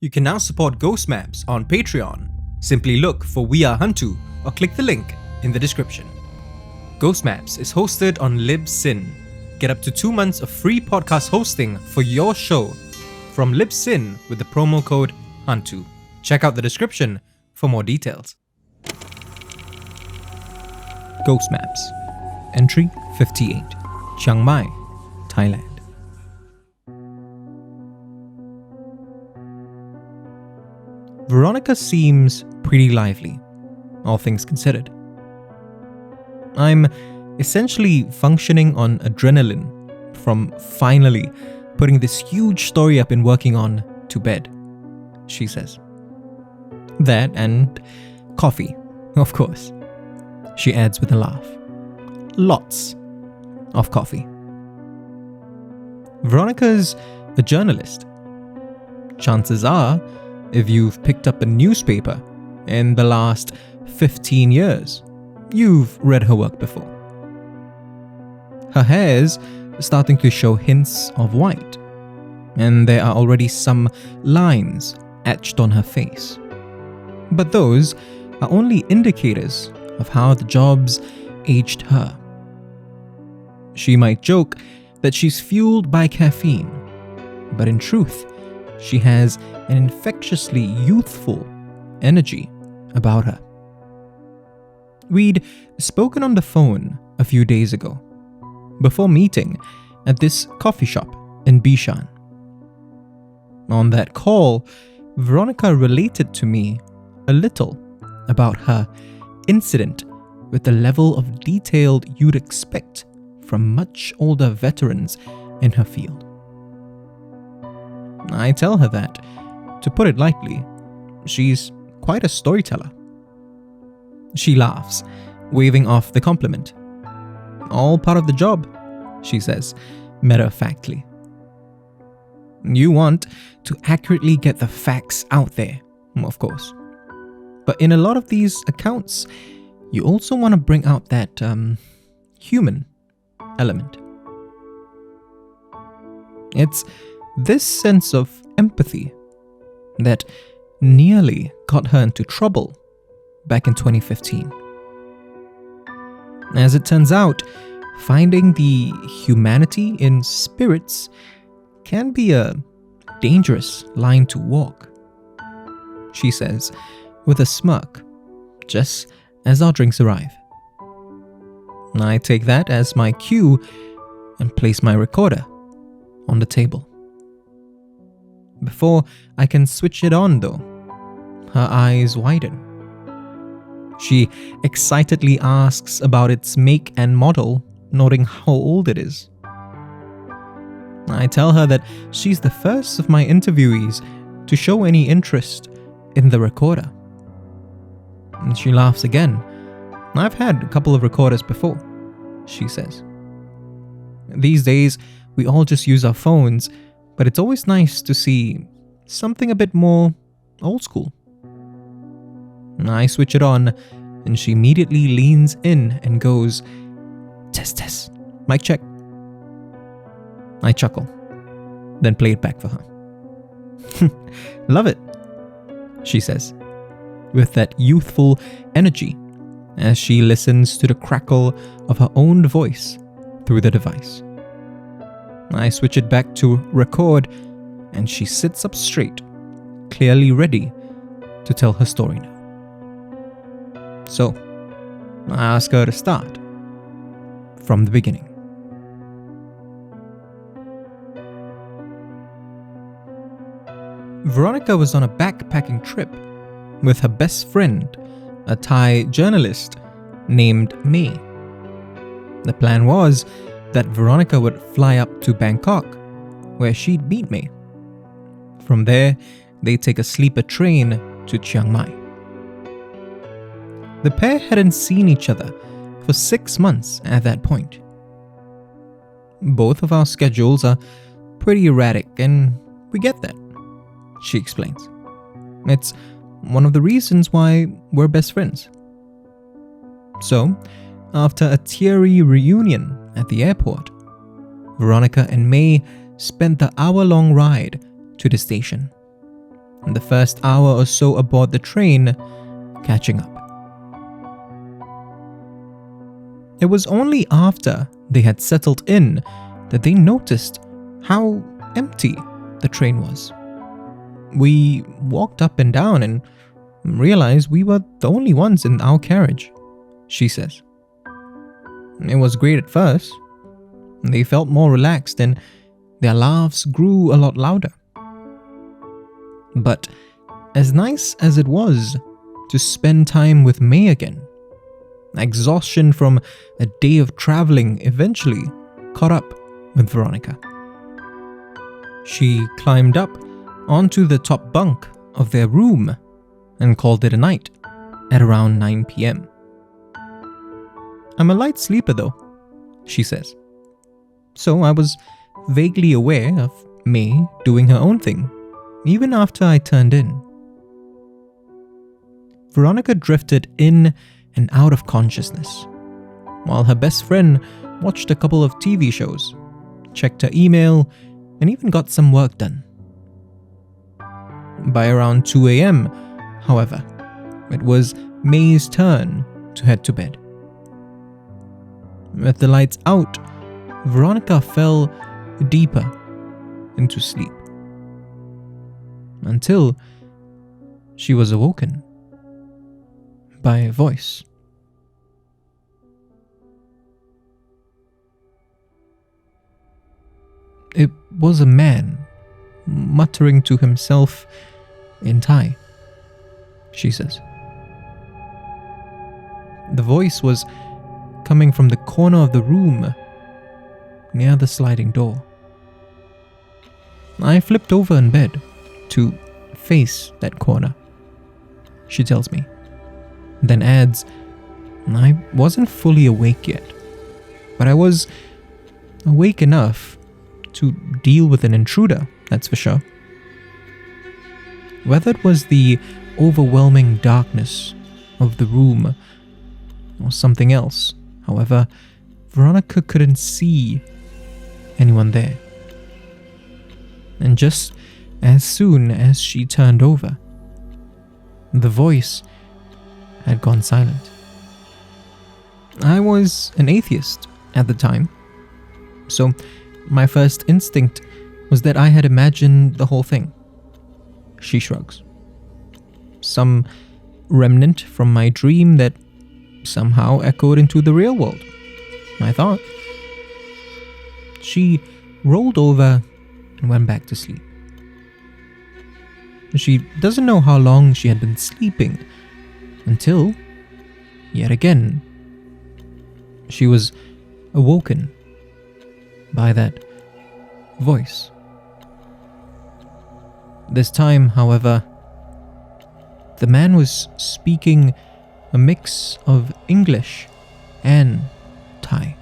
You can now support Ghost Maps on Patreon. Simply look for We Are HANTU or click the link in the description. Ghost Maps is hosted on Libsyn. Get up to 2 months of free podcast hosting for your show from Libsyn with the promo code HANTU. Check out the description for more details. Ghost Maps. Entry 58. Chiang Mai, Thailand. Veronica seems pretty lively, all things considered. I'm essentially functioning on adrenaline from finally putting this huge story I've been working on to bed, she says. That and coffee, of course, she adds with a laugh. Lots of coffee. Veronica's a journalist. Chances are, if you've picked up a newspaper in the last 15 years, you've read her work before. Her hair's starting to show hints of white, and there are already some lines etched on her face. But those are only indicators of how the job's aged her. She might joke that she's fueled by caffeine, but in truth, she has an infectiously youthful energy about her. We'd spoken on the phone a few days ago, before meeting at this coffee shop in Bishan. On that call, Veronica related to me a little about her incident with the level of detail you'd expect from much older veterans in her field. I tell her that, to put it lightly, she's quite a storyteller. She laughs, waving off the compliment. All part of the job, she says, matter-of-factly. You want to accurately get the facts out there, of course. But in a lot of these accounts, you also want to bring out that human element. It's this sense of empathy that nearly got her into trouble back in 2015. As it turns out, finding the humanity in spirits can be a dangerous line to walk, she says with a smirk, just as our drinks arrive. I take that as my cue and place my recorder on the table. Before I can switch it on though, her eyes widen. She excitedly asks about its make and model, noting how old it is. I tell her that she's the first of my interviewees to show any interest in the recorder. And she laughs again. I've had a couple of recorders before, she says. These days, we all just use our phones, but it's always nice to see something a bit more old school. I switch it on, and she immediately leans in and goes, Test, mic check. I chuckle, then play it back for her. Love it, she says, with that youthful energy as she listens to the crackle of her own voice through the device. I switch it back to record, and she sits up straight, clearly ready to tell her story now. So, I ask her to start from the beginning. Veronica was on a backpacking trip with her best friend, a Thai journalist named May. The plan was that Veronica would fly up to Bangkok, where she'd meet May. From there, they'd take a sleeper train to Chiang Mai. The pair hadn't seen each other for 6 months at that point. Both of our schedules are pretty erratic, and we get that, she explains. It's one of the reasons why we're best friends. So, after a teary reunion at the airport, Veronica and May spent the hour-long ride to the station. and the first hour or so aboard the train catching up. It was only after they had settled in that they noticed how empty the train was. We walked up and down and realized we were the only ones in our carriage, she says. It was great at first. They felt more relaxed and their laughs grew a lot louder. But as nice as it was to spend time with May again, exhaustion from a day of traveling eventually caught up with Veronica. She climbed up onto the top bunk of their room and called it a night at around 9 p.m. I'm a light sleeper though, she says. So I was vaguely aware of May doing her own thing, even after I turned in. Veronica drifted in and out of consciousness, while her best friend watched a couple of TV shows, checked her email, and even got some work done. By around 2 a.m., however, it was May's turn to head to bed. With the lights out, Veronica fell deeper into sleep until she was awoken by a voice. It was a man muttering to himself in Thai, she says. The voice was coming from the corner of the room near the sliding door. I flipped over in bed to face that corner, she tells me, then adds, I wasn't fully awake yet, but I was awake enough to deal with an intruder, that's for sure. Whether it was the overwhelming darkness of the room or something else, however, Veronica couldn't see anyone there. And just as soon as she turned over, the voice had gone silent. I was an atheist at the time, so my first instinct was that I had imagined the whole thing. She shrugs. Some remnant from my dream that somehow echoed into the real world, I thought. She rolled over and went back to sleep. She doesn't know how long she had been sleeping until, yet again, she was awoken by that voice. This time, however, the man was speaking a mix of English and Thai.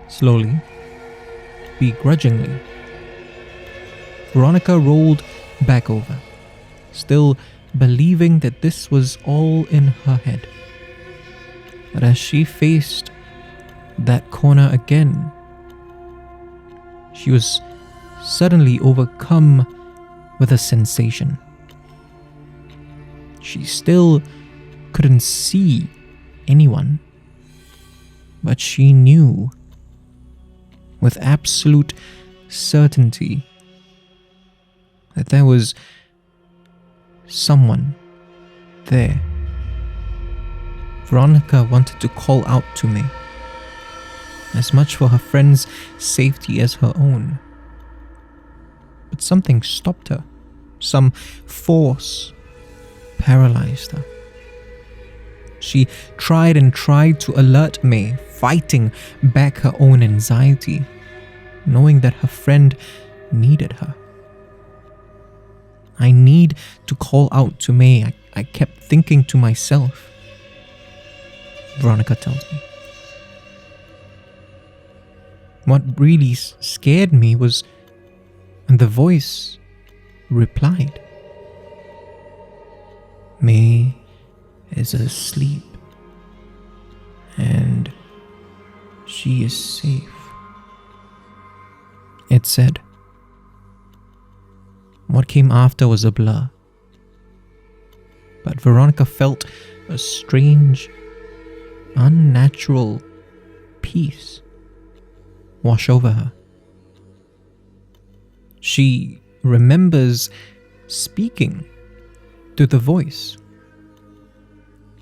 Slowly, begrudgingly, Veronica rolled back over, still believing that this was all in her head. But as she faced that corner again, she was suddenly overcome with a sensation. She still couldn't see anyone, but she knew with absolute certainty that there was someone there. Veronica wanted to call out to me, as much for her friend's safety as her own. But something stopped her. Some force paralyzed her. She tried and tried to alert May, fighting back her own anxiety, knowing that her friend needed her. I need to call out to May, I kept thinking to myself. Veronica tells me. What really scared me was when the voice replied. May is asleep and she is safe, it said. What came after was a blur. But Veronica felt a strange, unnatural peace wash over her. She remembers speaking to the voice.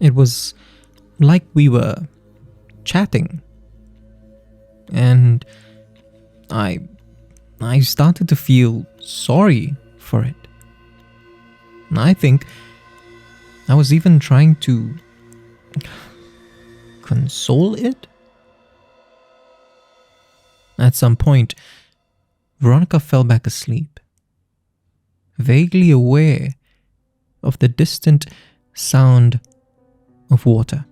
It was like we were chatting, and I started to feel sorry for it. I think I was even trying to console it. At some point, Veronica fell back asleep, vaguely aware of the distant sound of water.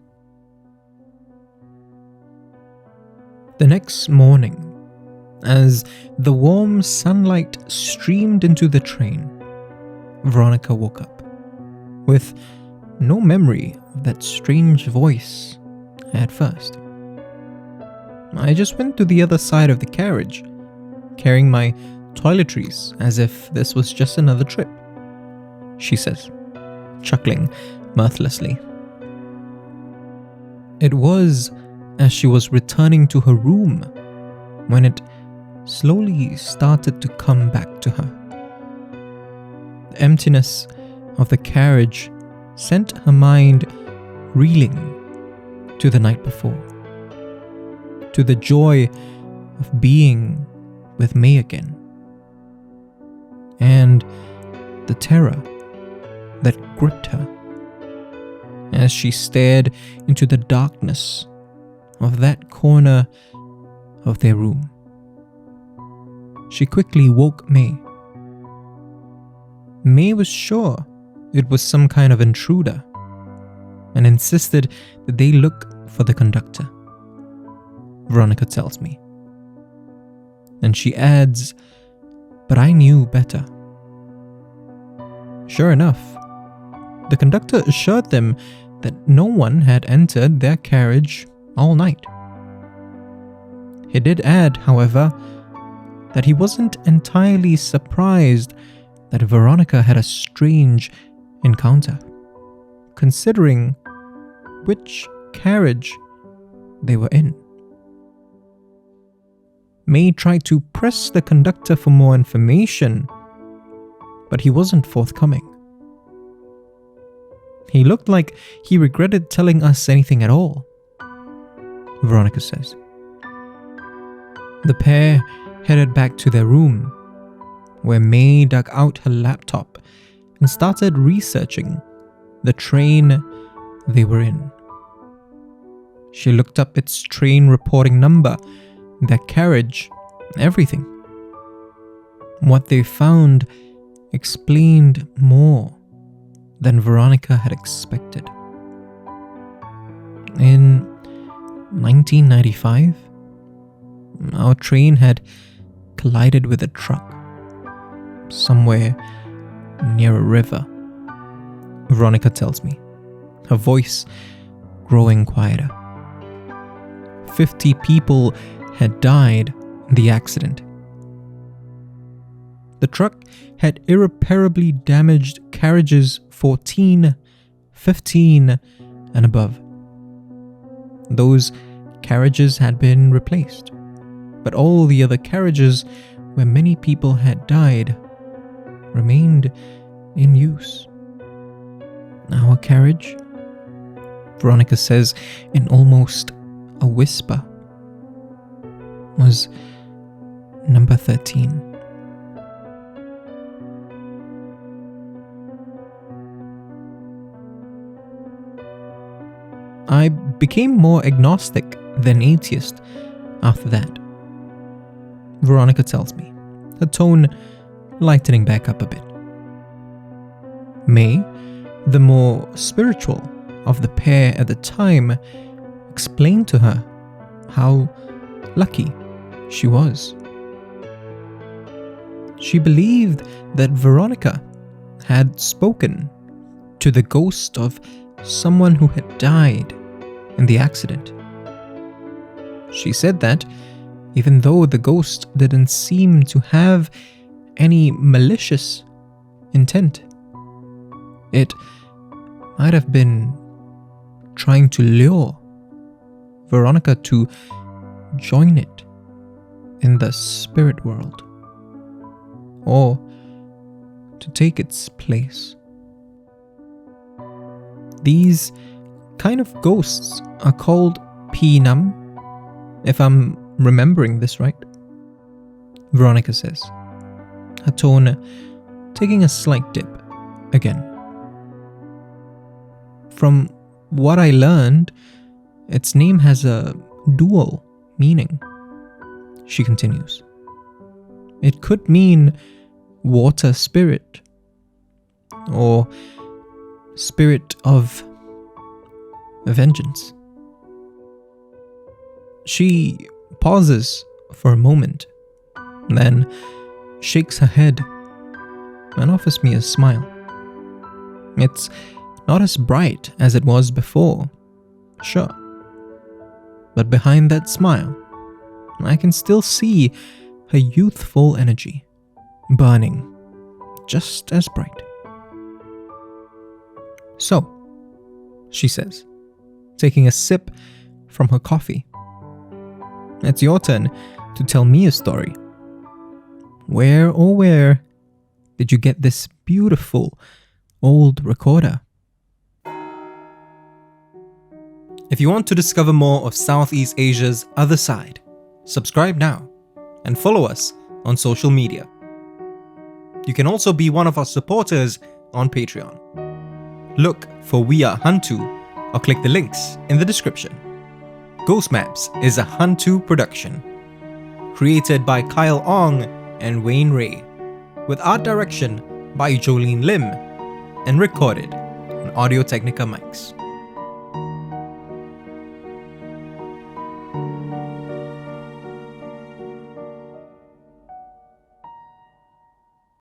The next morning, as the warm sunlight streamed into the train, Veronica woke up with no memory of that strange voice at first. I just went to the other side of the carriage, carrying my toiletries as if this was just another trip, she says, chuckling mirthlessly. It was as she was returning to her room when it slowly started to come back to her. The emptiness of the carriage sent her mind reeling to the night before, to the joy of being with May again, and the terror that gripped her as she stared into the darkness of that corner of their room. She quickly woke May. May was sure it was some kind of intruder and insisted that they look for the conductor, Veronica tells me. And she adds, "But I knew better." Sure enough, the conductor assured them that no one had entered their carriage all night. He did add, however, that he wasn't entirely surprised that Veronica had a strange encounter, considering which carriage they were in. May tried to press the conductor for more information, but he wasn't forthcoming. He looked like he regretted telling us anything at all, Veronica says. The pair headed back to their room, where May dug out her laptop and started researching the train they were in. She looked up its train reporting number, their carriage, everything. What they found explained more than Veronica had expected. In 1995, our train had collided with a truck somewhere near a river, Veronica tells me, her voice growing quieter. 50 people had died in the accident. The truck had irreparably damaged carriages 14, 15, and above. Those carriages had been replaced, but all the other carriages where many people had died remained in use. Our carriage, Veronica says in almost a whisper, was number 13. I became more agnostic than atheist after that, Veronica tells me, her tone lightening back up a bit. May, the more spiritual of the pair at the time, explained to her how lucky she was. She believed that Veronica had spoken to the ghost of someone who had died in the accident. She said that, even though the ghost didn't seem to have any malicious intent. It might have been trying to lure Veronica to join it in the spirit world, or to take its place. These kind of ghosts are called Pinam, if I'm remembering this right, Veronica says, her tone taking a slight dip again. From what I learned, its name has a dual meaning, she continues. It could mean water spirit, or spirit of vengeance. She pauses for a moment, then shakes her head and offers me a smile. It's not as bright as it was before, sure, but behind that smile, I can still see her youthful energy burning just as bright. So, she says, taking a sip from her coffee, it's your turn to tell me a story. Where did you get this beautiful old recorder? If you want to discover more of Southeast Asia's other side, subscribe now and follow us on social media. You can also be one of our supporters on Patreon. Look for We Are HANTU or click the links in the description. Ghost Maps is a HANTU production, created by Kyle Ong and Wayne Ray, with art direction by Jolene Lim, and recorded on Audio Technica mics.